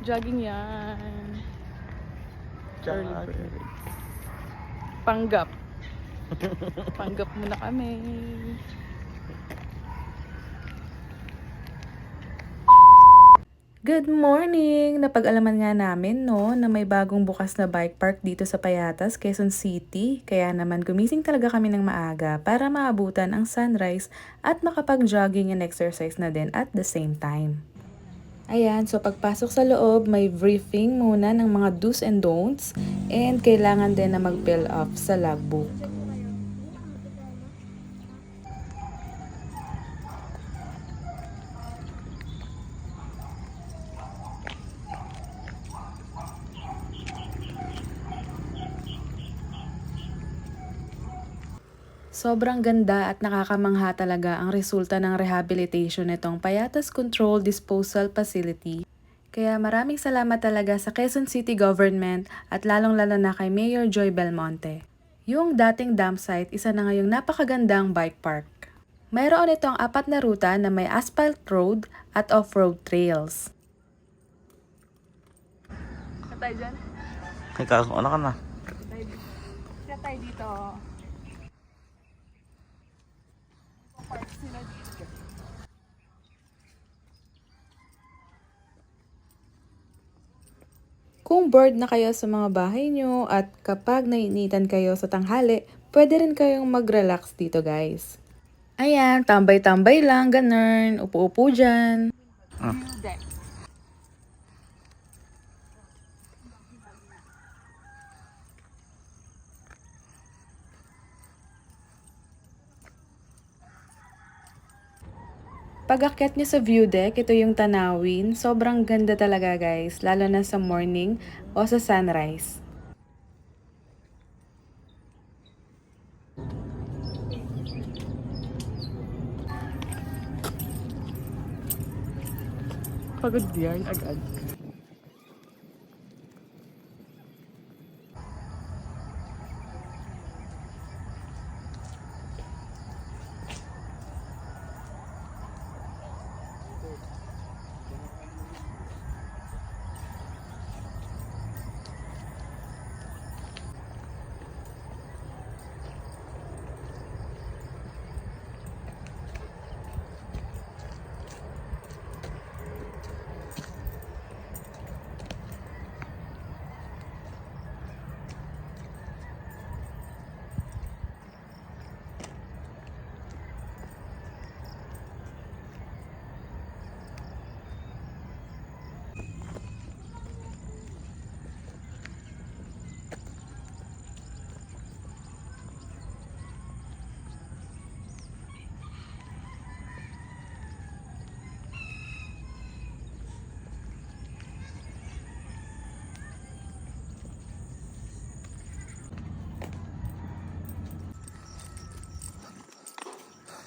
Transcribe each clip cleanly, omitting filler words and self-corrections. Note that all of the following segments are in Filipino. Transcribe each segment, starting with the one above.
Jogging yan. Early Jogging. birds. Panggap. Panggap muna kami. Good morning! Napag-alaman nga namin no na may bagong bukas na bike park dito sa Payatas, Quezon City. Kaya naman gumising talaga kami ng maaga para maabutan ang sunrise at makapag-jogging and exercise na din at the same time. Ayan, so pagpasok sa loob, may briefing muna ng mga do's and don'ts and kailangan din na mag-fill up sa logbook. Sobrang ganda at nakakamangha talaga ang resulta ng rehabilitation nitong Payatas Control Disposal Facility. Kaya maraming salamat talaga sa Quezon City Government at lalong-lalo na kay Mayor Joy Belmonte. Yung dating dump site, isa na ngayong napakagandang bike park. Mayroon itong 4 na ruta na may asphalt road at off-road trails. Katay dyan. Ikaw, ano ka na? Katay dito. Park sila dito. Kung bored na kayo sa mga bahay nyo at kapag nainitan kayo sa tanghali, pwede rin kayong mag-relax dito guys. Ayan, tambay-tambay lang, ganun, upo-upo dyan. View deck. Pag-akyat nyo sa view deck, ito yung tanawin. Sobrang ganda talaga guys, lalo na sa morning o sa sunrise. Pagod yan agad.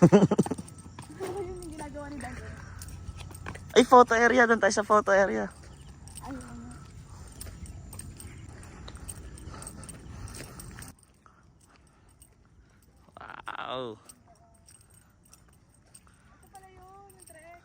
Ano yung ginagawa ni Dante? Ay, photo area. Doon tayo sa photo area. Ayun. Wow. Ito pala yun, yung trek.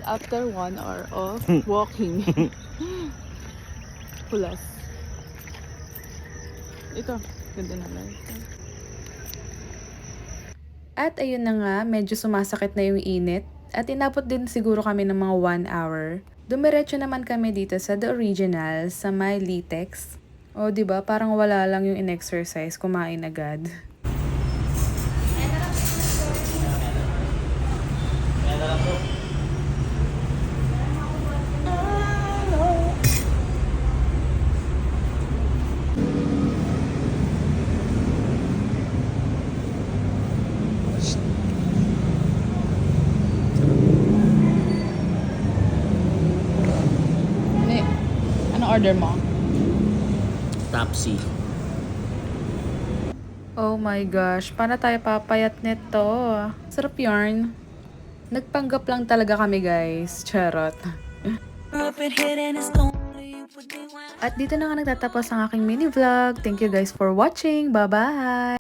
After 1 hour of walking. Pulas. Ito, ganda naman ito. At ayun na nga, medyo sumasakit na yung init at inabot din siguro kami ng mga 1 hour. Dumiretso naman kami dito sa The Original sa may Litex. O diba, parang wala lang yung in-exercise, kumain agad. order mo? Tapsi. Oh my gosh, paano tayo papayat nito? Sarap yarn. Nagpanggap lang talaga kami guys. Charot. At dito na nga nagtatapos ang aking mini vlog. Thank you guys for watching. Bye-bye!